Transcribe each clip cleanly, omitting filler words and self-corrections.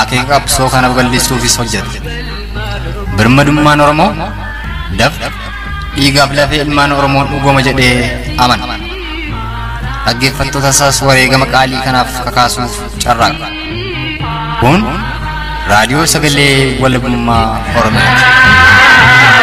akeeka qabsoo kana bal'isuufis hojjete. Birmadummaan Oromoo daf dhiigaaf lafee ilmaan Oromoon dhugoma jedhee amana. Dhaggeeffattoota isaas wareegama qaalii kanaaf kakaasuuf carraaqa. Kun raadiyoo sagalee walabummaa Oromiyaati.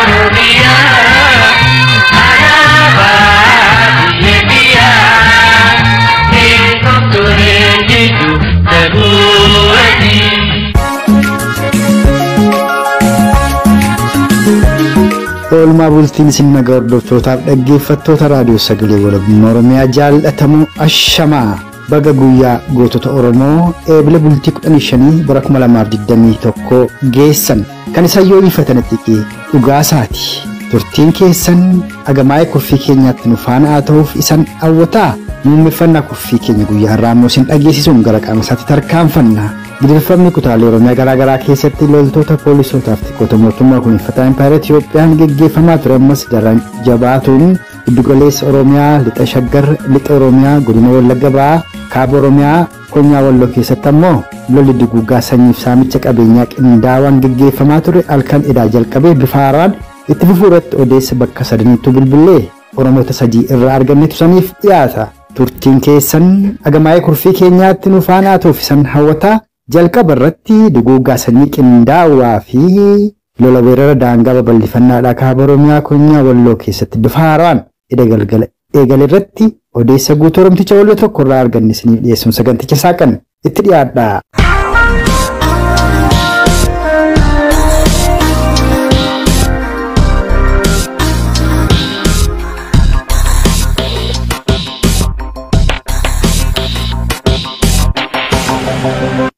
Oolmaa bultiin sinna gordoftotaaf dhaggeeffattoota raadiyoo sagalee walabummaa Oromiyaa jaallatamoo ashamaa baga guyyaa gootota Oromoo eebila bultii 15 bara 2021 geessan kan isaan yoo ifatanitti dhugaasaati. Turtiin keessan agamaa'ee kurfii keenyaatti nu faana haa ta'uuf isan hawwataa muummeffannaa kurfii keenya guyyaa har'aa immoo isin dhageessisuun gara qaama isaatti tarkaanfanna. Gidirfamni kutaalee Oromiyaa garaagaraa keessatti loltoota poolisootaaf xiqqoota mootummaa kunuunfataa Impaayera Itiyoophiyaan geggeeffamaa ture ammas daran jabaatuun giddugaleessa Oromiyaa lixa Shaggar lixa Oromiyaa godina Wallagga Ba'aa kaaba Oromiyaa konyaa Walloo keessatti ammoo lolli duguuggaa sanyiif saamicha qabeenyaa qindaawaan geggeeffamaa ture halkan edaa jalqabee bifa haaraan itti fufuu irratti odeessa bakka sadaniitu bilbilee Oromoota 3 irraa argannetu saniif dhiyaata. Turtiin keessan agamaa'ee kurfii keenyaatti nu faana haa ta'uuf isan hawwataa. Jalqaba irratti duguuggaa sanyii qindaawaa fi lola weerara daangaa babal'ifannaadhaa kaaba Oromiyaa konyaa Walloo keessatti bifa haaraan eegale irratti odeessa guutuu Oromticha Walloo tokko irraa arganne isiniif dhiyeessuun saganticha saaqan itti dhiyaadha.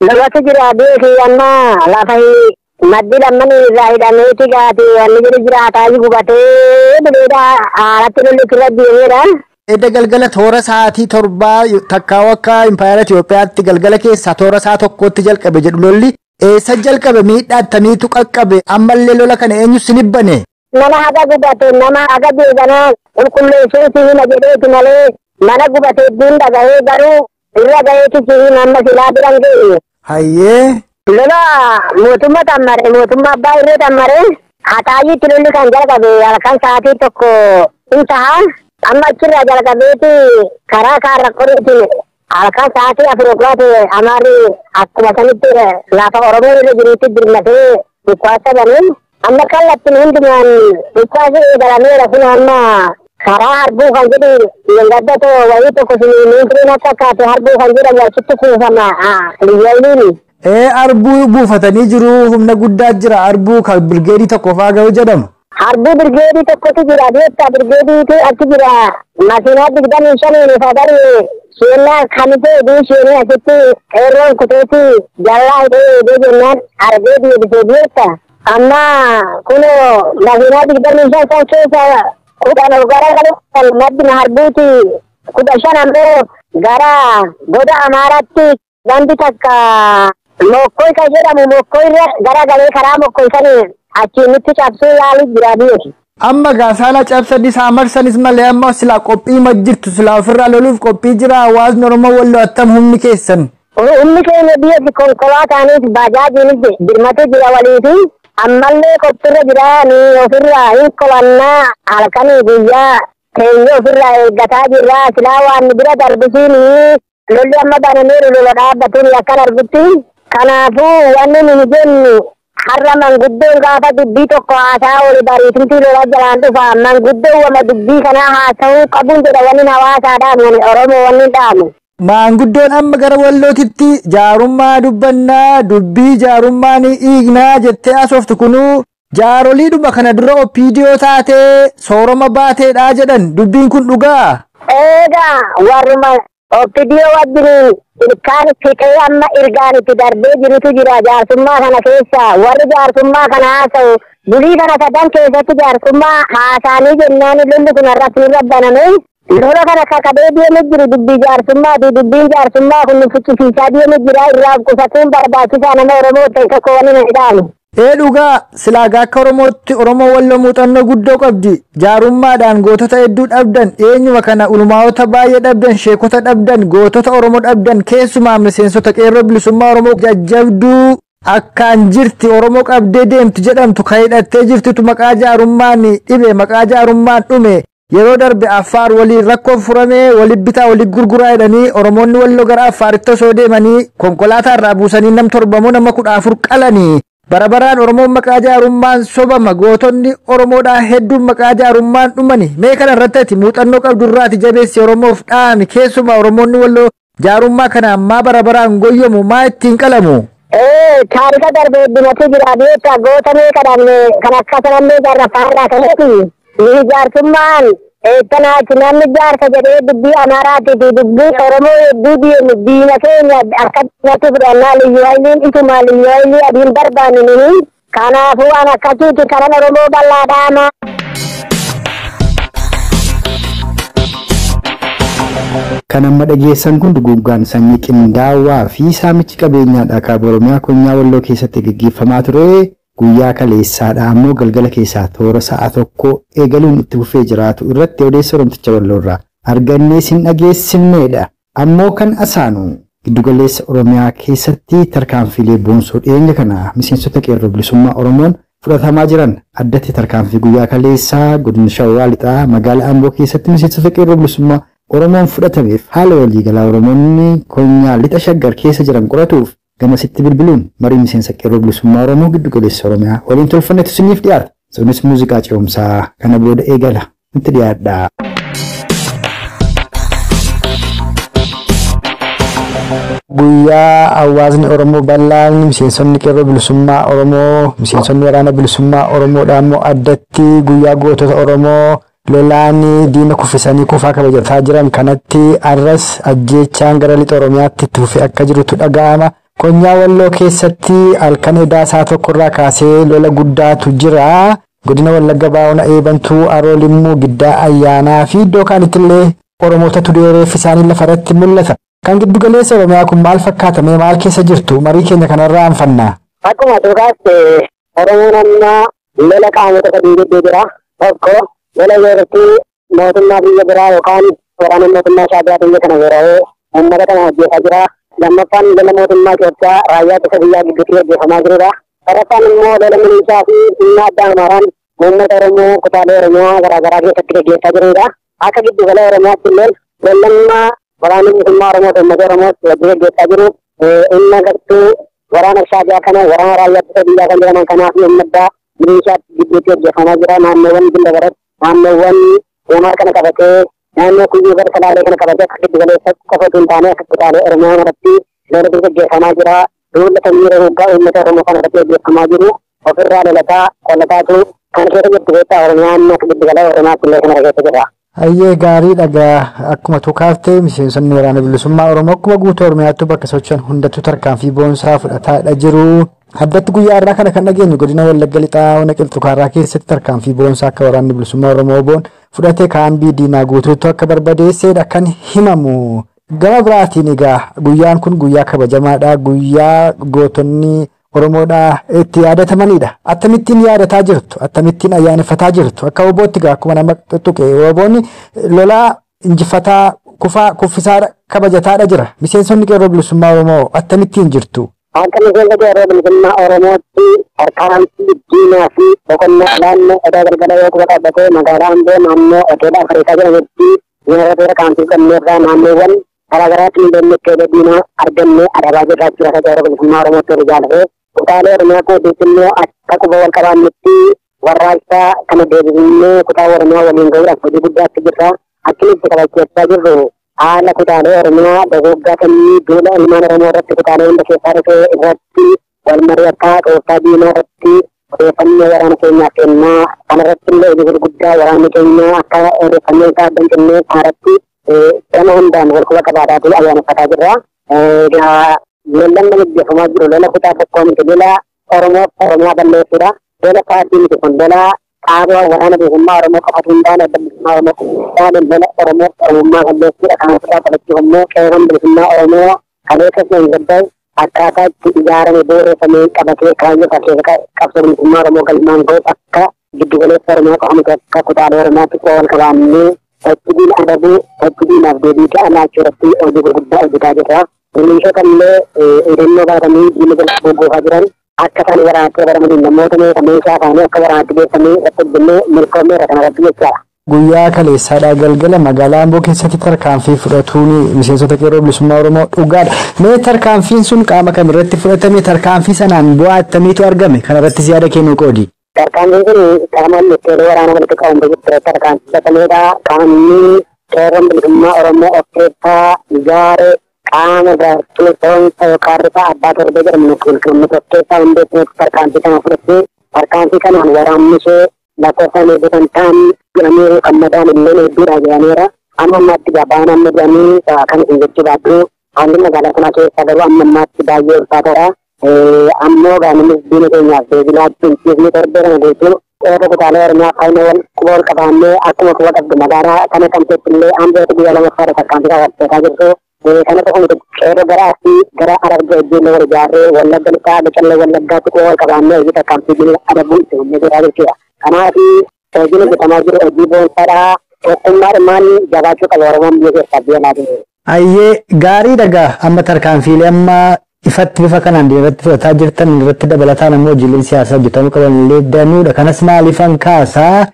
Lolatu jira beeki amma lafa maddi lammani irraa hidhameeti gaati wanni jiru jiraataa gubatee bineedha haalatti lolli irra deemeedha. Edda galgala toora sa'aatii 7 takkaa akka Impaayera Itiyoophiyaatti galgala keessaa toora sa'a tokkotti jalqabe jedhu lolli eessa jalqabe miidhaa akkamiitu qaqqabe ammallee lola kana eenyu sinibbane? Nama haga gubate nama haga beekanaa qulqulleessuu siima jedheeti malee mana gubate idduun dhagahee garuu irra gaheeti siima amma silaa biran ga'e. Hayyee. Lola mootummaa tammare mootummaa abbaa irree tammare hataayitti lolli kan jalqabe halkan sa'aatii tokko hin ta'a amma achirraa jalqabeeti karaa kaarra qoriitiin halkan sa'aatii 4 amaarri akkuma sanitti lafa Oromoo irra jirutti dirmatee dhukkubaasa banii amma kallattiin hundumaan dhukkubaasa eegalameera kun amma karaa harbuu kan jedhu yengaddatoo wayii tokko siniin akka kaate harbuu kan jedhamu achitti kuufama liyyayliini. Arbuu buufatanii jiru humna guddaa jira arbuu kan birgeedii tokko faa ga'u jedhamu. Arbuu birgeedii tokkotu jira beektaa birgeediitu achi jira makiinaa 25 fadari sheenaa kamitee dii sheenii asitti qeerroon kuteeti jallaa hidhee jennaan arbee deebisee beekta amma kunoo makiinaa 25 san keessa 10 gara galu maddi harbuuti 15 ammoo gara goda Amaaraatti gandi takka Mokkoi kan jedhamu mokkoi irra garagalee karaa mokkoi kan achiinitti cabsuu yaalii jira beeki. Amma gaasaala cabsanii isaa marsanis malee amma silaa qophii ma jirtu silaa ofirraa loluuf qophii jira hawaasni Oromoo Walloo attam humni keessan. Humni keenya biyya konkolaataanis baajaajiinis birmatu jira waliiti ammallee qophiirra jira ni ofirraa hin kolannaa halkanii guyyaa keenya ofirraa eeggataa jirra silaa waan bira darbisiin lolli amma banameeru lola dhaabbatuun akka darbutti. Kanaafuu wanni nuyi jennu har'a manguddoon gaafa dubbii tokko haasaa oli bariitumtii lola jalaan dhufa manguddoon wama dubbii kanaa haasa'uu qabuun jedha wanni hawaasaadhaan Oromoo wanni dhaamu. Maanguddoon amma gara Wallootitti jaarummaa dubbannaa dubbii jaarummaa ni hiiknaa jettee asooftu kunuu jaaroliidhuma kana dura opiidiyoo taatee sooroma baateedhaa jedhan dubbiin kun dhugaa. Eegaa warruma opiidiyoo wajjiniin ilkaan fixee amma irgaan itti darbee jirutu jira jaarsummaa kana keessa warri jaarsummaa kana haasa'u bulii kana sadan keessatti jaarsummaa haasaanii jennaan lolli kun irratti irra baname lola kana kakabee deemee jiru dubbii jaarsummaa fi dubbiin jaarsummaa kun fuchisiisaa deemee jira irraa qusatuun barbaachisaa nama Oromoo ta'e tokko waliin hidhaani. dhugaa silaagaa akka Oromootti Oromoo walloo muuxannoo guddoo qabdi jaarummaadhaan gootota hedduu dhabdan eenyuma kana ulmaa'ota baay'ee dhabdan sheekota dhabdan gootota Oromoo dhabdan keessumaa miseensota qeerroo bilisummaa Oromoo jajjabduu akkaan jirti Oromoo qabdee deemtu jedhamtu kan hidhattee jirtitu maqaa jaarummaan dhibe maqaa jaarummaan dhume yeroo darbe Affaar waliin rakkoo furamee waliin bitaa waliin gurguraa jedhanii Oromoonni walloo gara Affaaritti osoo deemanii konkolaataa irraa buusanii nam 7 nama 14 qalanii barabaraan Oromoon maqaa jaarummaan sobama gootonni Oromoodhaa hedduun maqaa jaarummaan dhumani mee kana irratti ati muuxannoo qabdurraati jabeessi Oromoof dhaami keessumaa Oromoonni walloo jaarummaa kana ammaa barabaraan goyyomu maa ittiin qalamu taarika darbe heddumatu jira beektaa goota mee kan akka sanallee jaarra faarraa kanatti ni jaarsummaan eegganaati namni jaarsa jedhee dubbii Amaaraatii fi dubbii Oromoo hedduu deemu diina keenya akka natti fudhannaa liyyooyiliin ituma liyyooyilii adiin barbaanini kanaafuu waan akkasiiti kanan Oromoo bal'aa dhaama. Kan amma dhageessan kun duguuggaan sanyii qindaawaa fi saamichi qabeenyaadha kaaba Oromiyaa konyaa walloo keessatti gaggeeffamaa ture. Guyyaa kaleessaadha ammoo galgala keessaa toora sa'a tokko eegaluun itti fufee jiraatu irratti odeessa Oromticha walloorraa argannee sin dhageessifneedha. Ammoo kan asaanu giddugaleessa Oromiyaa keessatti tarkaanfiilee boonsoo dhiyeenya kana miseensota qeerroo bilisummaa Oromoon fudhatamaa jiran addatti tarkaanfii guyyaa kaleessaa godina Shawaa Lixaa magaalaa Amboo keessatti miseensota qeerroo bilisummaa Oromoon fudhatameef haala waliigalaa Oromoonni konyaa lixa shaggar keessa jiran qoratuuf gamasitti bilbiluun marii miseensa qeerroo bilisummaa Oromoo giddugaleessa Oromiyaa waliin tolfannetu isiniif dhiyaata. Sunis muuziqaa ce'umsaa kana booda eegala. Nutti dhiyaadha. Guyyaa hawaasni Oromoo bal'aan miseensonni qeerroo bilisummaa Oromoo miseensonni waraana bilisummaa Oromoodhaa immoo addatti guyyaa gootota Oromoo lolaan diina kuffisanii kufaa kabajataa jiran kanatti arras ajjeechaan gara lixa Oromiyaatti itti fufee akka jirutu dhaga'ama. Konyaa walloo keessatti halkan edaa isaa tokkorraa kaasee lola guddaatu jira. Godina Wallagga Baawona Eebantuu Aroolimmoo Giddaa Ayyaanaa fi iddoo kaanittillee Oromootatu dheereef isaanii lafarratti mul'ata. Kan giddugaleessa Oromiyaa kun maal fakkaata mee maal keessa jirtu marii keenya kanarraa anfannaa. Akkuma tuqaatte Oromoon amma lola qaamota sadii gidduu jira. Tokko lola yerootti mootummaa biyya biraa yookaan waraana mootummaa Shaaddaa biyya kana yeroo uummata kana hojjetaa jira. Lammaffaan lola mootummaa Itoophiyaa raayyaa ittisa biyyaa gidduutti hojjetamaa jirudha. Sadaffaan immoo lola milishaa fi dhimma addaa Amaaraan uummata Oromoo kutaalee Oromiyaa garaagaraa keessatti gaggeessaa jirudha. Akka giddugala Oromiyaatti illee lollammaa waraana mootummaa Oromoo uummata Oromoos wajjin gaggeessaa jiru. Inni agartuu waraana Shaaddaa kana waraana raayyaa ittisa biyyaa kan jedhaman kanaaf dhimma addaa milishaatti gidduutti hojjetamaa jira. Naannoowwan Bindabarat naannoowwan Oomaa kana qabatee naannoo kuyyuu gara salaalee kana qabatee akka giddugaleessa qofa osoo hin taane akka kutaalee Oromiyaa irratti lolatu gaggeeffamaa jira. Duula sanyii hoggaa uummata Oromoo kana irratti gaggeeffamaa jiru. Ofirraa lolataatu kan keessa jirtu beektaa Oromiyaan akka giddugala Oromiyaatti illee kana keessa jira. Hayyee gaarii dhagaa akkuma tuqaaftee miseensonni waraana bilisummaa Oromoo akkuma guutuu Oromiyaatti bakka socho'an hundatu tarkaanfii boonsaa fudhataadha jiru. Addatti guyyaa irraa kana kan dhageenyu godina Wallagga Lixaa Ona Qilxukaarraa keessatti tarkaanfii boonsaa akka waraanni bilisummaa Oromoo boon fudhatee kaambii diinaa guutuutu akka barbadeessedha kan himamu. Gama biraatiin egaa guyyaan kun guyyaa kabajamaadha. Guyyaa gootonni Oromoodhaa itti yaadatamanidha. Akkamittiin yaadataa jirtu? Akkamittiin ayyaaneffataa jirtu? Akka obootti egaa akkuma nama tuttuqe oboonni lolaa injifataa kuffisaa kabajataadha jira. Miseensonni qeerroo bilisummaa Oromoo akkamittiin jirtu? Akka miseensa qeerroo bilisummaa Oromootti harkaansi diinaa fi boqonnaa naannoo odoo galgala yoo kuba qabatee magaalaa Amboo naannoo oteedhaa Fariisaa jedhamutti yeroo kaantii qonneerraa naannoowwan garaagaraatti miidhamni diinaa argannee adabaa jirraa jira qeerroo bilisummaa Oromootti wali jaalatee kutaalee Oromiyaa kootiitti immoo akka quba wal qabaannetti warraaqsaa kana deebisnee kutaa Oromiyaa waliin gahuudhaaf hojii guddaatti jirra. Akkamitti kabachiisaa jirru haala kutaalee Oromiyaa dogoggaa sanyii duula ilmaan Oromoo irratti kutaalee hunda keessaa dhufee irratti wal mari'ataa tooftaa diinaa irratti odeeffannoo waraana keenyaaf kennaa kanarratti illee hojii gurguddaa waraanni keenya akka odeeffannoo isaa addan kennee irratti gama hundaan wal quba qabaatee ayyaaneffataa jirra. Lollamma gaggeeffamaa jiru lola kutaa tokkoo miti lola Oromiyaa balleessuudha. Lola paartii miti kun lola qaama waraana bilisummaa Oromoo qofatu hin taane adda bilisummaa Oromoo qofaan lola Oromummaa balleessuudha. Kan ofirraa qabachuuf immoo qeerroon bilisummaa Oromoo kaleessa hin gaddaa'u akkaataa itti ijaarame booreffamee qabatee kaayyoo fakkeessa qabsoo bilisummaa Oromoo galmaan ga'u akka giddu galeessa Oromoo qofamutti akka kutaalee Oromiyaatti wal qabaannee sochiin adabuu sochiinaaf deebii ta'anii irratti hojii gurguddaa hojjetaa jirra. Milishoota illee eedannoo baatanii diina jala bobba'aa jiran akka isaan waraanatti baramanii namoota meeshaa isaanii akka waraanatti geessanii irratti hojjennee milkoomee irra kanarratti jechaadha. Guyyaa kaleessaadhaa galgala magaalaa Amboo keessatti tarkaanfii fudhatuun miseensota qeerroo bilisummaa Oromoo dhugaadha. Mee tarkaanfiin sun qaama kam irratti fudhatame? Tarkaanfii sanaan bu'aa akkamiitu argame? Kanarrattis yaada kennuu qoodi. Tarkaanfiin kun qaama ministeera waraana walitti qabuun beekumsa tarkaanfii fudhatameedha. Qaamni qeerroon bilisummaa Oromoo of keessaa ijaare qaama gartuu soomsa yookaan rifa abbaa torbee jedhamu kun of keessaa hundeessee tarkaanfii kana fudhatee tarkaanfii kanaan waraannishee lakkoofsaan eebbatan ta'an jedhamee kan madaan illee hedduudha jedhameera. Amma ammaatti gabaan amma jedhanii kan isin jechuu baadhu haalli magaalaa kanaa keessa garuu amma ammaatti baay'ee ulfaataadha. Ammoo gaanimis diina keenyaaf deebilaachuun siifni torbee kana guutuu qeerroo kutaalee Oromiyaa faayina wal qabaannee akkuma quba qabdu magaalaa kana kamteetti illee ambooti guyyaa lamaffaadha tarkaanfii kaawwachiisaa jirtu. Kana tokko miti qeerroo gara asii gara Harargee ijoollee wal ijaarree Wallagga lixaa Bacallee Wallaggaatti quba wal qabaannee hojii tarkaanfii diina adabuun itti hojjechaa jira jechuudha. Kanaaf hojiin hojjetamaa jiru hojii boonsaadhaa tokkummaadhumaan jabaachuu qaba Oromoon biyya keessaa biyya laatee. Ayyee gaarii dhagaa amma tarkaanfiilee amma ifatti bifa kanaan irratti fudhataa jirtan irratti dabalataan ammoo hojiileen siyaasaa hojjetamuu qaban illee danuudha. Kanas maaliifan kaasaa?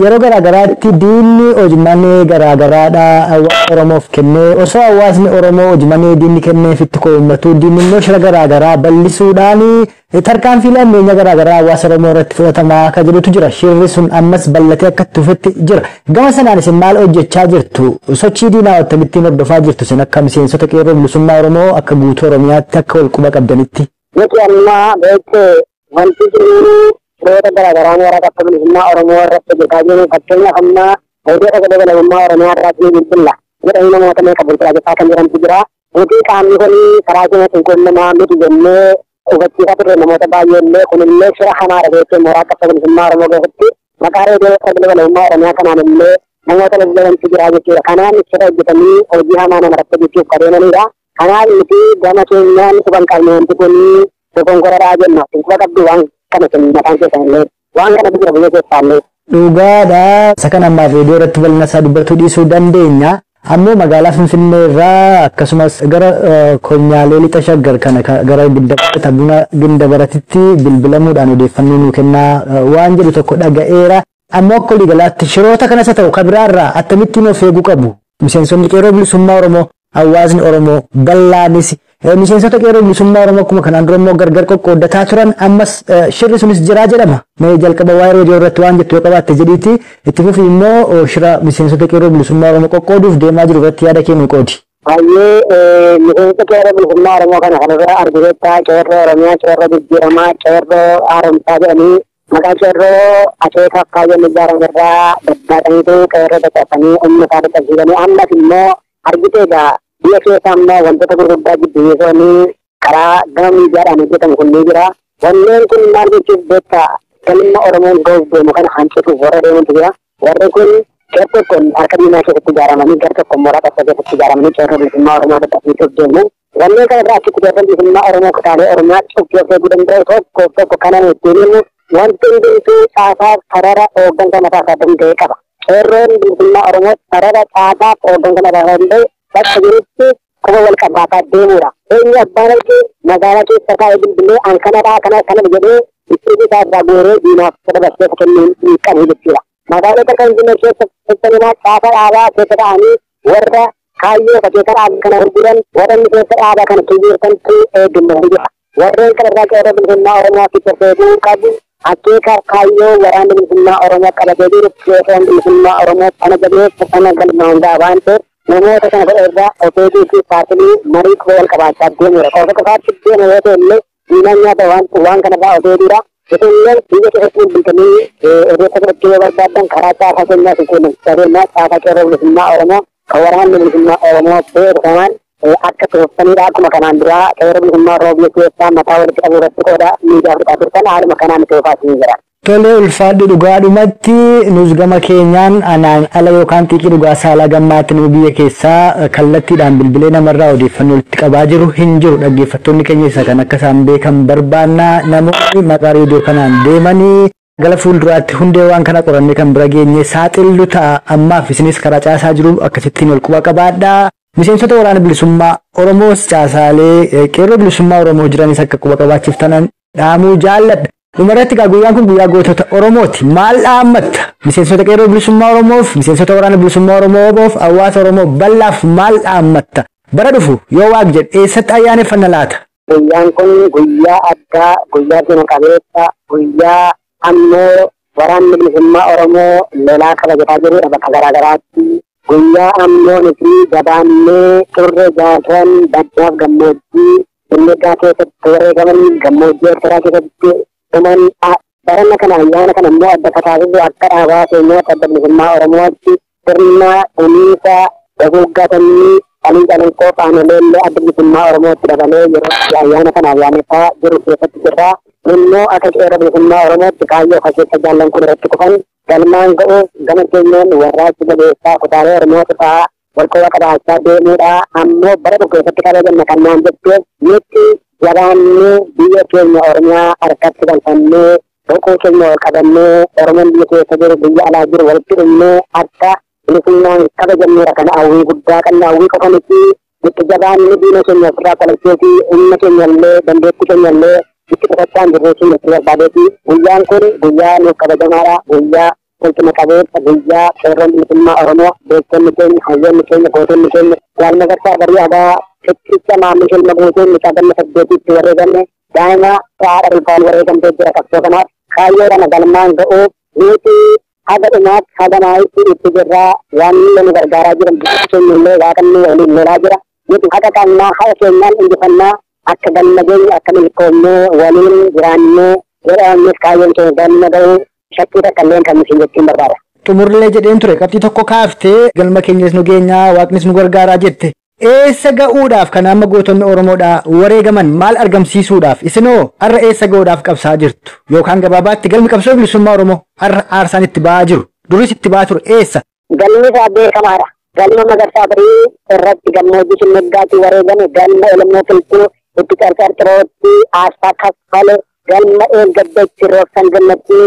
Yeroo garaagaraatti diinni hojimannee garaagaraadhaa hawaasa Oromoof kennee osoo hawaasni Oromoo hojimannee diinni kenneefitti koommatu diinni immoo shira garaagaraa bal'isuudhaan tarkaanfiilee ammeenya garaagaraa hawaasa Oromoo irratti fudhatamaa akka jirutu jira. Shirri sun ammas bal'atee akka itti fufetti jira. Gama sanaan isin maal hojjechaa jirtu? Sochii diinaa akkamittiin hordofaa jirtu isin akka miseensota qeerroo bilisummaa Oromoo akka guutuu Oromiyaatti akka wal quba qabdanitti? Nuti ammaa beektee wanti jiru Roota garaagaraa warra akka bilisummaa Oromoo irratti hojjetaa jiru fakkeenyaaf ammaa hojii sagalee walabummaa Oromiyaa irratti ni bilbilla. Jedhanii namoota meeqa bulchaa jechaa kan jirantu jira. Nuti qaamni kun karaa keenyatti qunnamaa miti jennee hubachiisaa turre namoota baay'ee illee kunillee shira hamaadha jechuun mooraa akka bilisummaa Oromoo keessatti maqaa reediyoo sagalee walabummaa Oromiyaa kanaan illee namoota lallabamtu jira jechuudha. Kanaan shira hojjetanii hojii hamaa namarratti hojjechuuf adeemanidha. Kanaaf nuti gama keenyaan quban qabne wanti kun dogongoradhaa jenna. Quba qabdu waan kana sun mataan keessan illee waan kana biyya biyya keessaa illee. Dhugaadha. Isa kana ammaaf reediyoo irratti bal'ina isaa dubbachuu dhiisuu dandeenya. Ammoo magaalaa Finfinnee irraa akkasumas gara konyaalee lixa shaggar kana gara Gindabaratitti bilbilamuudhaan odeeffannoo nuu kennaa waan jedhu tokko dhaga'eera. Ammoo akka waliigalaatti shiroota kanas haa ta'u kabiraarraa akkamittiin of eeguu qabu? Miseensonni qeerroo bilisummaa Oromoo hawaasni Oromoo bal'aanis miseensota qeerroo bilisummaa Oromoo akkuma kanaan dura immoo gargar qoqqooddataa turan ammas shirri sunis jiraa jedhama. Mee jalqaba waa'ee reediyoo irratti waan jettu yoo qabaatte jedhiiti itti fufi immoo shira miseensota qeerroo bilisummaa Oromoo qoqqooduuf deemaa jiru irratti yaada kennuu qoodi. Baay'ee miseensota qeerroo bilisummaa Oromoo kana irraa argiteettaa qeerroo Oromiyaa qeerroo jijjiiramaa qeerroo haaromsaa jedhanii maqaa qeerroo akeekaaf kaayyoon ijaarame irraa daddaadhaniitu qeerroo dadhabanii humna isaa dadhabsiisanii ammas immoo argiteegaa biyya keessa ammoo wantoota gurguddaa jibbiisanii karaa gama miidiyaadhaan hojjetamu kun ni jira. Wanneen kun maal jechuuf beektaa galma Oromoon ga'uuf deemu kana hanqisuuf warra deemantu jira. Warri kun gar tokkoon harka diinaa keessatti ijaaramanii gar tokkoon mooraa qabsoo keessatti ijaaramanii qeerroo bilisummaa Oromoo dadhabsiisuuf deemu. Wanneen kana irraa achitti qeerroo bilisummaa Oromoo kutaalee Oromiyaa cubbee eeguu danda'u tokko kanan ittiin himu wanti hundumtuu caasaaf sarara hooggansa mataa isaa danda'e qaba. Qeerroon bilisummaa Oromoo sarara caasaaf hooggansa mataa isaa danda'e bakka jirutti quba wal qabaataa deemuudha. Eenyu abbaan argee magaalaa keessa taa'ee bilbilee an kanadhaa kana jedhee ittiin isaa irraa gooree diinaaf dabarsee kennuu hin qabu jechuudha. Magaalota kan jiru keessa sassaabinaa caasaa dhaabaa keessa ta'anii warra kaayyoo fakkeessa dhaabaa kana gurguran warra miseensa dhaabaa kana kiyyeessantu eeggannoo jira. Warreen kana irraa qeerroo bilisummaa Oromoo keessa beekuu qabu. Akeeka kaayyoo waraanni bilisummaa Oromoo qabatee jiru qeerroon bilisummaa Oromoo kana jabeessa sana galmaan gahaa waan ta'eef namoota kana godha irraa ofeetii fi saaxilii marii quba wal qabaachaa deemuudha. Qofa qofaatti deemu yoo ta'e illee diinaan nyaata waan kanarraa ofeetiidha. Isinillee biyya keessatti bilbiltanii odeessa fudhachuu yoo barbaadan karaa caasaa keenyaa fi sadarkaa caasaa qeerroo bilisummaa Oromoo kan waraanni bilisummaa Oromoo beekaman akka tooftaniidha. Akkuma kanaan duraa qeerroo bilisummaa Oromoo biyya keessaa mataa walitti qabuu irratti qooda miidiyaa fudhataa turtan haaluma kanaan toofaa jira. Tole ulfaadhu dhugaadhumatti nus gama keenyaan anaan ala yookaan xiqqii dhugaa saalaa gammaatti nu biyya keessaa kallattiidhaan bilbilee namarraa odeeffannoo itti qabaa jiru hin jiru. Dhaggeeffattoonni keenya isa kan akka isaan beekan barbaanna. Namoonni maqaa reediyoo kanaan deemanii gara fuulduraatti hundee waan kana qorannee kan bira geenye saaxillu ta'a. Ammaaf isinis karaa caasaa jiru akkasittiin ol quba qabaadhaa. Miseensota waraana bilisummaa Oromoos caasaalee qeerroo bilisummaa Oromoo jiranis akka quba qabaachiftan dhaamuu jaalladha. Dhumarratti guyyaan kun guyyaa gootota Oromooti. Maal dhaammatta? Miseensota qeerroo bilisummaa Oromoof, miseensota waraana bilisummaa Oromoof, hawaasa Oromoo bal'aaf maal dhaammatta? Bara dhufu yoo waaq jedhe eessatti ayyaaneffanna laata? Guyyaan kun guyyaa addaa, guyyaa seena qabeessa, guyyaa ammoo waraanni bilisummaa Oromoo lolaa kabajataa jirudha bakka garaagaraatti. Guyyaa ammoo nuti gabaannee turre jaaturan baddaaf gammoojjii Wallaggaa keessatti wareegaman gammoojjii Eertiraa keessatti Tuman baranna kana ayyaana kana immoo adda taasisu akka dhaabaa keenyaatti adda bilisummaa Oromootti sirna kunuunsa haguuggatanii qalii calanqoo qaanoleellee adda bilisummaa Oromootti dabalee yeroo ayyaana kana ayyaaneffaa jiru keessatti jirra. Immoo akka qeerroo bilisummaa Oromootti kaayyoo keessa jaallan kun irratti kufan galmaan ga'u gama keenyaan warraaqsi jabeessaa kutaalee Oromoo qofaa walqoba qabaachaa deemuudha. Ammoo bara dhufu keessatti kabajanna kannaan jettee nutti jabaannee biyya keenya Oromiyaa harkatti galfannee boqoo keenya ol qabannee Oromoon biyya keessa jiru biyya alaa jiru walitti dhufnee akka bilisummaan kabajanneera kana hawwii guddaa kan hawwii qofa miti itti jabaannee diina keenya ofirraa qolacheetii humna keenya illee dandeettii keenya illee itti qofachaan jirree keenya itti barbaadeeti. Guyyaan kun guyyaa nuuf kabajamaadha. Guyyaa ultima qabeessa guyyaa qeerroon bilisummaa Oromoo beektonni keenya hayyoonni keenya gootonni keenya Jaal Magarsaa Barii Aadaa Fikicha maamilli ilma guutuun mucaa ganna saddeetitti wareegamne daa'ima haadha rifaan wareegamtee jira qabsoo kanaaf kaayyoo kana galmaan ga'uuf nuti haga dhumaatti haga naayitti itti jirraa waan nu gargaaraa jiran biyya keenya illee waaqanni waliin lolaa jira nuti haga kannaa haga keenyaan injifannaa akka gammadeenya akka milkoomnee waliin jiraannee jedhamannis kaayyoon keenya ganna ga'uu shakkii takka illee kan nuti jechuun barbaada. Xumurlee jedheen ture qabxii tokko kaaftee galma keenyas nu geenyaa waaqnis nu gargaaraa jette. Eessa ga'uudhaaf kan amma gootonni Oromoodhaa wareegaman maal argamsiisuudhaaf isinoo har'a eessa ga'uudhaaf qabsaa jirtu yookaan gabaabaatti galmi qabsoo bilisummaa Oromoo har'a aarsaan itti ba'aa jiru duris itti ba'aa ture eessa? Galmi isaa beekamaadha. Galma Magarsaa Barii irratti gammoojjii Shinnaggaatti wareegame galma Oromoo Kiltuu itti qarqarxirootti Aasfaa Kaffale galma Eelgadda itti roobsan gammatti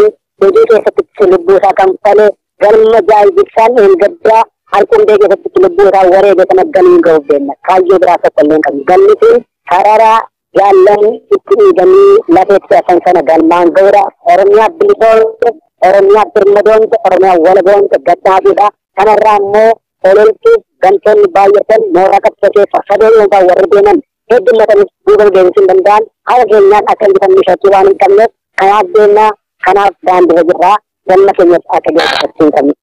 hojii keessatti lubbuu isaa kan fale galma Jaayibsaan Eelgaddaa Alqundee keessatti lubbuu isaa wareege kana galmi ga'uuf deemna. Kaayyoo biraa tokko illee hin qabnu. Galmi kun sarara jaallan itti dhiiganii lafeetti hafan sana galmaan ga'uudha. Oromiyaa bilisoomte, Oromiyaa birmadoomte, Oromiyaa walaboomte gaddaadhiidha. Kanarraa immoo ololtuuf gantoonni baay'atan mooraa qabsoo keessa sadee yookaan warri deeman heddummatanis duuba deebisuu hin danda'an. Haala keenyaan akka injifannuu shakkii waan hin qabneef kanaaf deemnaa kanaaf daandii jirraa galma keenyas akka geessifachuu hin qabne.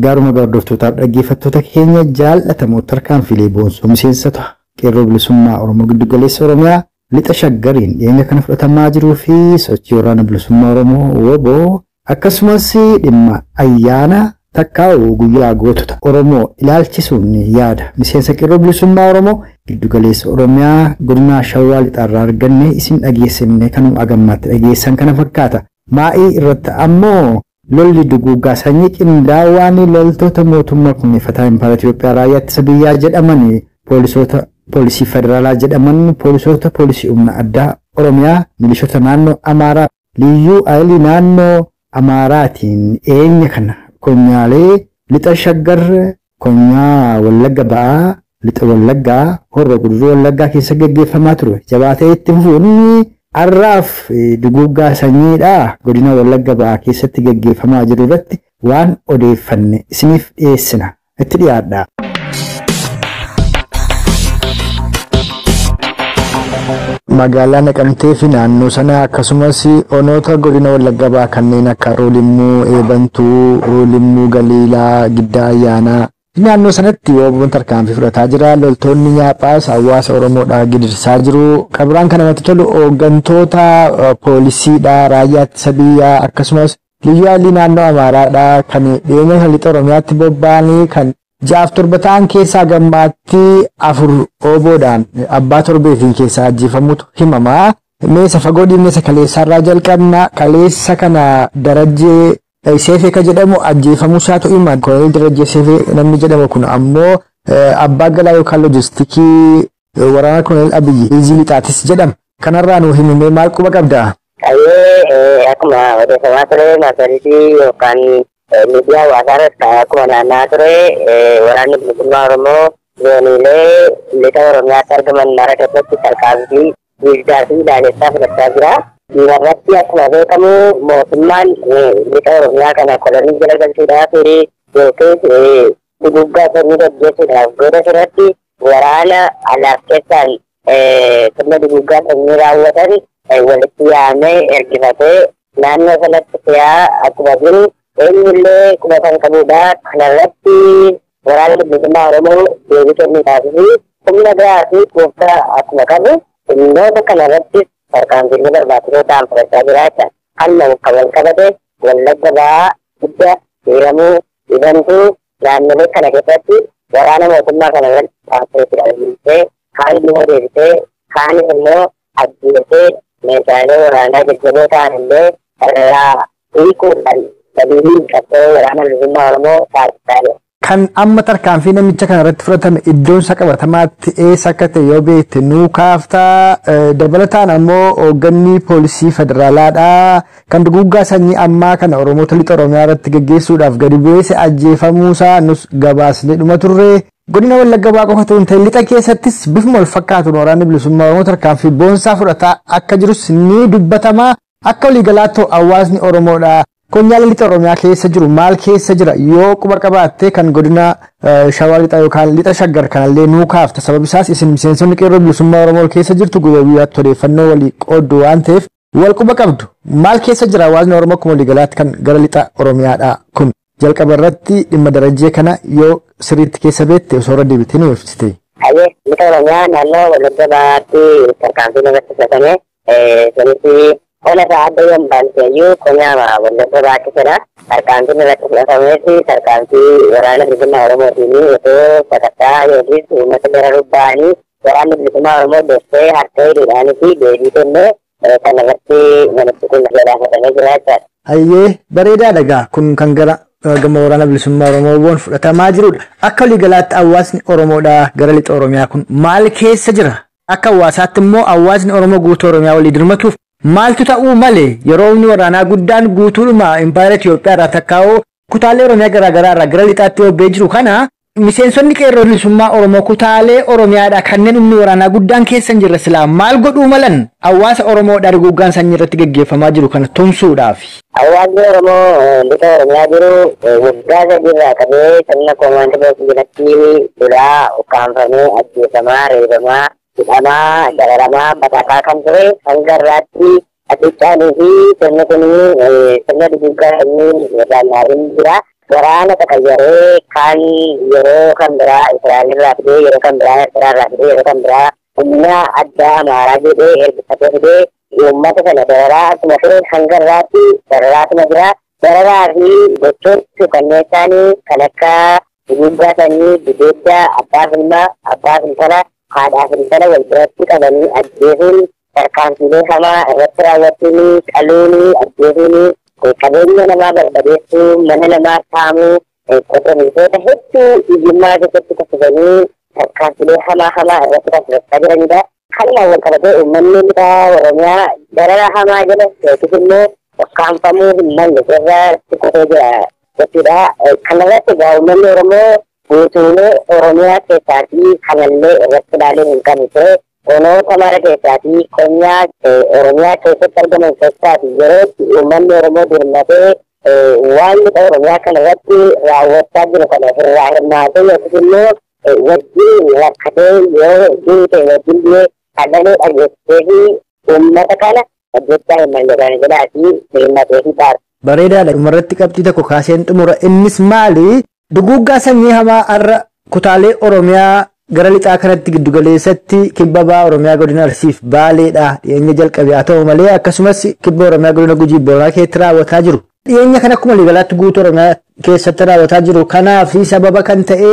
Gaaruma gardooftootaaf dhaggeeffattoota keenya jaallatamoo tarkaanfilee boonsoo miseensota qeerroo bilisummaa Oromoo giddu galeessa Oromiyaa lixa shaggariin dhiyeenya kana fudhatamaa jiruu fi sochii waraana bilisummaa Oromoo WBO akkasumas dhimma ayyaana takkaa'u guyyaa gootota Oromoo ilaalchisuun yaada miseensa qeerroo bilisummaa Oromoo giddu galeessa Oromiyaa godina Shawaa lixaarraa arganne isin dhageessifne kanuma agammaatti dhageessan kana fakkaata. Maa'ii irratti ammoo lolli duguuggaa sanyii qindaawaan loltoota mootummaa kunuunfataa impaara Itoophiyaa raayyaa ittisa biyyaa jedhaman poolisoota poolisii federaalaa jedhaman poolisoota poolisii humna addaa Oromiyaa milishoota naannoo Amaaraa liyyuu ayilii naannoo Amaaraatiin eenya kana konyaalee lixa shaggar konyaa Wallagga ba'aa lixa Wallaggaa horra guduruu Wallaggaa keessa gaggeeffamaa ture jabaatee itti fufuun arraaf duguuggaa sanyiidha godina Wallagga ba'aa keessatti gaggeeffamaa jiru irratti waan odeeffanne isiniif dhiyeessina itti dhiyaadha. Magaalaa Naqamtee fi naannoo sana akkasumas onoota godina Wallagga ba'aa kanneen akka Roolimmuu, Eebantuu, Roolimmuu, Galiilaa, Giddaa Ayyaanaa naannoo sanatti WBO'n tarkaanfii fudhataa jira. Loltoonni Nyaaphaas hawaasa Oromoodhaa gidirsaa jiru. Kabiraan kan namatti tolu hooggantoota poolisiidhaa raayyaa ittisa biyyaa akkasumas liyyuu ayilii naannoo Amaaraadhaa kan dhiyeenya lixa Oromiyaatti bobba'anii kan jaaf torba ta'an keessaa gammaatti 4 ooboodhaan abbaa torbeetiin keessaa ajjeefamutu himamaa. Meesa fagoo dhiimmeessa kaleessaarraa jalqabna. Kaleessa kana Darajjee Seefee ka jedhamu ajjeefamuu isaatu hima. Koloneel Darajjee Seefee namni jedhamu kun ammoo abbaa galaa yookaan loojistikii waraana Koloneel Abiyyi Izii Lixaatis jedhama. Kanarraa nuu himimee maal quba qabdaa? Akkuma odeeffamaa ture maasariitii yookaan miidiyaa hawaasaa akkuma naannaa ture waraanni bilisummaa Oromoo zooniilee lixa Oromiyaatti argaman mara keessatti tarkaanfii guddaa fi ilaalessaa fudhachaa jira. Irratti akkuma beekamu mootummaan lixa Oromiyaa kana kolonii jala galchuudhaaf yookiin duguggaa sanyii gaggeessuudhaaf godha irratti waraana alaaf keessaan sirna duguggaa sanyii raawwatan walitti yaamee ergifatee naannoo sanatti siyaa akkuma jiru eenyullee qubatan qabudha. Kanarratti waraanni bilisummaa Oromoo deebii kennuudhaaf fi humna biraa fi gooftaa akkuma qabu dhimmoota kanarratti tarkaanfiilee barbaachisoo ta'an fudhachaa jira jecha kan wal qabate Wallagga Bahaa Guddaa Hiramuu Ibantuu naannolee kana keessatti waraana mootummaa kana irratti taasifamee kaan immoo deebisee kaan immoo ajjeesee meeshaalee waraanaa jajjaboo ta'an illee irraa hiikuudhaan sabiilii qabsoo waraana bilisummaa Oromoo taasisaa jira. Kan amma tarkaanfii namicha kana irratti fudhatame iddoon isa qabatamaatti eessa akka ta'e yoo beekte nuu kaaftaa. Dabalataan ammoo hoogganni poolisii federaalaadhaa kan duguggaa sanyii ammaa kana Oromoota lixa Oromiyaa irratti gaggeessuudhaaf gadi bu'ee ajjeefamuusaa nus gabaasnee dhuma turre. Godina Wallagga Bahaa qofa ta'uun ta'e lixa keessattis bifuma wal fakkaatuun waraanni bilisummaa Oromoo tarkaanfii boonsaa fudhataa akka jirus ni dubbatama. Akka waliigalaatti hawaasni Oromoodhaa Konyaalee lixa Oromiyaa keessa jiru maal keessa jira yoo quba qabaatte kan godina Shawaa Lixaa yookaan lixa Shaggar kanallee nuu kaafta. Sababni isaas isin miseensonni qeerroo bilisummaa Oromoo keessa jirtu guyyaa guyyaatti odeeffannoo walii qooddu waan ta'eef wal quba qabdu. Maal keessa jira hawaasni Oromoo akkuma waliigalaatti kan gara lixa Oromiyaadhaa kun? Jalqaba irratti dhimma Darajjee kana yoo sirriitti keessa beekte osoo irra deebitee nu ibsite. Lixa Oromiyaa naannoo Wallagga Bahaatti tarkaanfiin irratti fudhatame Ona saat yang bantu konya Wallagga Bahaa kita tarkaanfiin irratti fudhatameeti tarkaanfii waraana bilisummaa Oromoo itu sakattaa yookiin uummata bira rubbaanii waraanni bilisummaa Oromoo doostee harkee hidhaanii fi deebii kennee kanarratti manichi kun jedhafatanii jira jechuudha. Ayyee bareedaa dhagaa kun kan gara gama waraana bilisummaa Oromoo fudhatamaa jirudha. Akka waliigalaatti hawaasni Oromoodhaa gara lixa Oromiyaa kun maal keessa jira? Akka hawaasaatti immoo hawaasni Oromoo guutuu Oromiyaa walii dirmatuuf maaltu ta'uu malee yeroo inni waraanaa guddaan guutuudhuma impaayera Itoophiyaa irraa takkaa'oo kutaalee Oromiyaa garaagaraa irraa gara lixaatti yobbee jiru kana miseensonni qeerroo bilisummaa Oromoo kutaalee Oromiyaadhaa kanneen humni waraanaa guddaan keessa hin jirre silaa maal godhuu malan hawaasa Oromoodhaa duguggaan sanyii irratti gaggeeffamaa jiru kana tumsuudhaaf. Hawaasni Oromoo lixa Oromiyaa jiru waggaa sadii irraa qabee sirna koomaandii boosii jalatti lolaa ukkaanfamee ajjeefamaa reebamaa hidhamaa dararamaa batakaa kan ture hanga irraatti atichaanii fi sirni kun sirna duguggaa sanyii ilaallaatiin jira. Waraana takayyaree kan yeroo kan biraa Israa'el irraa fidee yeroo kan biraa Eertiraa irraa fidee yeroo kan biraa humna addaa Amaaraa jedhee ergifatee fidee uummata sana dararaa akkuma ture hanga irraatti dararaatuma jira. Dararaa fi gochoota kanneessaanii kan akka duguggaa sanyii dideeddaa abbaa filmaa abbaa filtana haadhaa filtana wal biratti qabanii ajjeesuun tarkaanfiilee hamaa irratti raawwachuun qaluun ajjeesuun qabeenya namaa barbadeessuu mana namaa saamuu qotomisoota hedduu ijummaa keessatti taasisanii tarkaanfiilee hamaa irratti taasifachaa jiranidha. Kanaan wal qabatee uummanni lixa Oromiyaa darara hamaa jala yookiis immoo ukkaanfamuu hin malle irratti qotee jira jechuudha. Kanarratti egaa uummanni Oromoo guutuulee Oromiyaa keessaatii kanallee irratti ilaaluun hin qabu ture. Onoota mara keessaatii konyaa Oromiyaa keessatti argaman keessaatii yerootti uummanni Oromoo dirmatee waan lixa Oromiyaa kanarratti raawwachaa jiru kana irraa hirmaatee yookiis immoo wajjin rakkatee yoo duute wajjin biyee kadhalee dhageessisee fi uummata kana hojjechaa hin malleedhaan jedhaatii hirmatee fi taara. Bareedaadha. Dhumarratti qabxii tokko kaaseen xumura. Innis maali? Duguggaa sanyii hamaa har'a kutaalee Oromiyaa gara lixaa kanatti giddugaleessatti kibba bahaa Oromiyaa godina Arsiif Baaleedha dhiyeenya jalqabee haa ta'u malee akkasumas kibba Oromiyaa godina Gujii Booranaa keessatti raawwataa jiru. Dhiyeenya kana akkuma waliigalaatti guutuu Oromiyaa keessatti raawwataa jiru. Kanaaf sababa kan ta'e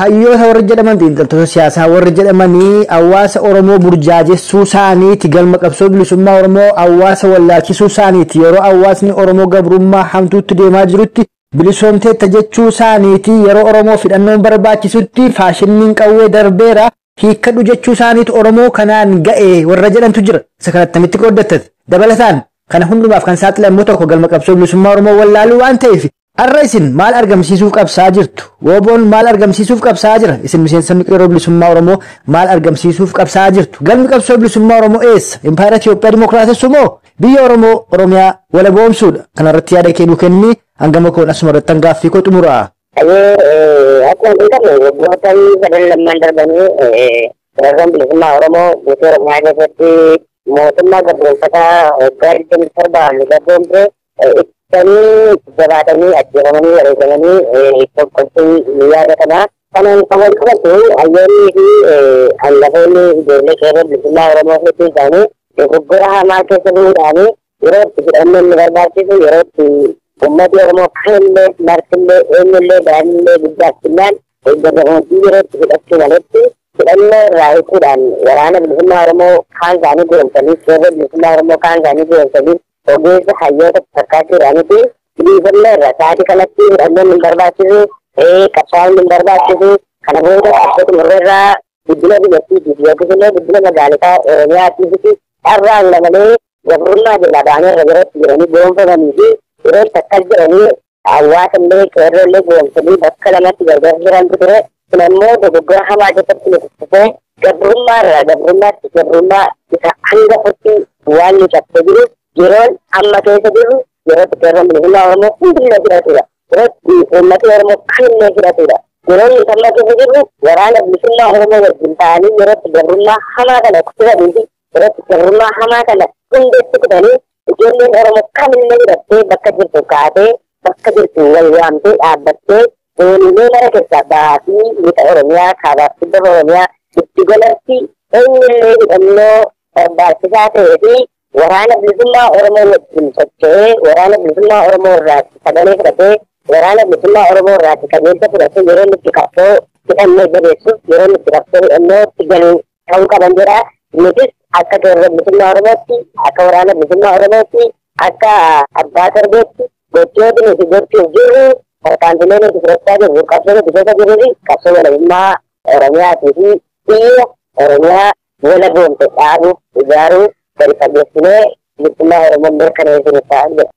hayyoota warra jedhaman xiinxaltoota siyaasaa warra jedhamanii hawaasa Oromoo burjaajessuu isaaniiti galma qabsoo bilisummaa Oromoo hawaasa wallaalchisuu isaaniiti yeroo hawaasni Oromoo gabrummaa hamtuutti deemaa jirutti bilisoomteetta jechuu isaaniiti yeroo Oromoo fidhannoon barbaachisutti faashiniin qawwee darbeera hiikkadhu jechuu isaaniitu Oromoo kanaan ga'e warra jedhantu jira. Isa kanatti akkamitti qooddattan dabalataan kana hundumaaf kan saaxilamu tokko galma qabsoo bilisummaa Oromoo wallaaluu waan ta'eef har'a isin maal argamsiisuuf qabsaa jirtu? Woboon maal argamsiisuuf qabsaa jira? Isin miseensonni qeerroo bilisummaa Oromoo maal argamsiisuuf qabsaa jirtu? Galmi qabsoo bilisummaa Oromoo eessa? Impaayera Itoophiyaa Dimookiraatessu moo biyya Oromoo Oromiyaa walaboomsuudha? Kanarratti yaada kennuu kenni hangama koon asuma irratti hangaaffii koo xumuraa. Akkuma beekamu waggoota sadan lamman darbanii qeerroon bilisummaa Oromoo biyya Oromiyaa keessatti mootummaa gabroonfataa waggaa 27 gabroomte sanii jabaatanii ajjeefamanii wareegamanii tokkotti ni yaadatama. Kanaan kan wal qabatu hayyoonnii fi hangafoonni ijoollee qeerroo bilisummaa Oromoo hedduu isaanii dogoggora hamaa keessa bu'uudhaan yeroo itti hidhannoon ni barbaachisu yeroo itti uummatni Oromoo kanillee martillee eenyullee daa'imnillee guddaattinaan eeggatamootii yeroo itti hidhachuu malatti hidhannoo irraa hiikuudhaan waraana bilisummaa Oromoo kaan isaanii goomsanii qeerroo bilisummaa Oromoo kaan isaanii goomsanii ogeessa hayyoota fakkaachuudhaaniti bilisummaa irra sa'aatii kanatti hidhannoon hin barbaachisu qabsaa'uun hin barbaachisu kana booda dhaabbata murreerraa guddina biyyattiitiif yookiis illee guddina magaalotaa Oromiyaatiifis dharraan lamalee gabrummaa jala ba'anii irratti jiranii goonfamanii fi yeroo takkas jedhanii hawaasa illee qeerroo illee goomsanii bakka lamatti gargar jirantu ture. Kun ammoo dogoggora hamaa keessatti nuti gabrummaa isa hangafotti waan nu cabsee jiru yeroon amma keessa jiru yeroo qeerroon bilisummaa Oromoo hundillee fudhatudha. Yeroo uummatni Oromoo kanillee fudhatudha. Yeroo nuti amma keessa jirru waraana bilisummaa Oromoo wajjin ta'anii yeroo gabrummaa hamaa kana fudhatanii fi yeroo gabrummaa hamaa kana hundeetti fudhanii ijoolleen Oromoo kamillee fudhattee bakka jirtu kaatee bakka jirtu wal waamtee dhaabbattee dooniilee mara keessaa baasii lixa Oromiyaa kaabaaf kibba Oromiyaa itti golatti eenyullee hidhannoo barbaachisaa ta'ee fi waraana bilisummaa Oromoo wajjin socho'ee waraana bilisummaa Oromoo irraatti sagalee fudhatee waraana bilisummaa Oromoo irraatti qabeessa fudhatee yeroo itti qabsoo hidhannoo jabeessuuf yeroo itti qabsoo hidhannoo itti galuu ta'uu qaban jedha. Nutis akka qeerroo bilisummaa Oromootti akka waraana bilisummaa Oromootti akka abbaa darbeetti gochoota nuti gochuuf jirru tarkaanfilee nuti fudhachaa jirru qabsoo nuti keessa jirru fi qabsoo walabummaa Oromiyaatii fi biyya Oromiyaa walaboomte dhaabuuf ijaaruuf dari fageessinee bilisummaa Oromoo mirkaneessinu ta'aa jira.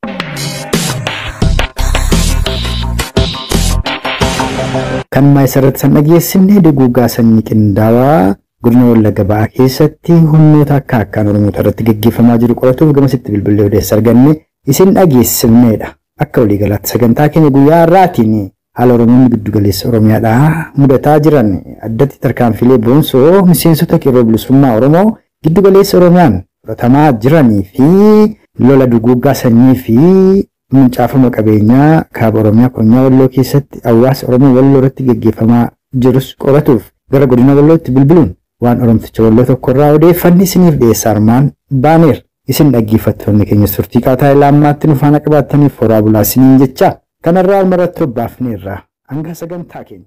Kan maayisarratti san dhageessifne duguuggaa sanyii qindaawaa godina Wallagga Ba'aa keessatti humnoota akka akkaan Oromoota irratti gaggeeffamaa jiru qoratuuf gamasitti bilbilee odeessa arganne isin dhageessifneedha. Akka waliigalaatti sagantaa keenya guyyaa har'aatiin haala Oromoonni giddugaleessa Oromiyaadhaa mudataa jiran addatti tarkaanfilee boonsoo miseensota qeerroo bilisummaa Oromoo giddugaleessa Oromiyaan fudhatamaa jiranii fi lola duguuggaa sanyii fi muncaafama qabeenyaa kaaba Oromiyaa Konyaa Walloo keessatti hawaasa Oromoo Walloo irratti gaggeeffamaa jirus qoratuuf gara godina Wallootti bilbiluun waan Oromticha Walloo tokkorraa odeeffanni isiniif dhiyeessaa armaan baaneera. Isin dhaggeeffattoonni keenya turtii qaataa laammaatti nu faana qabaattaniif horaa bulaa isiniin jecha kanarraa maratti obbaafneerra hanga sagantaa keenya.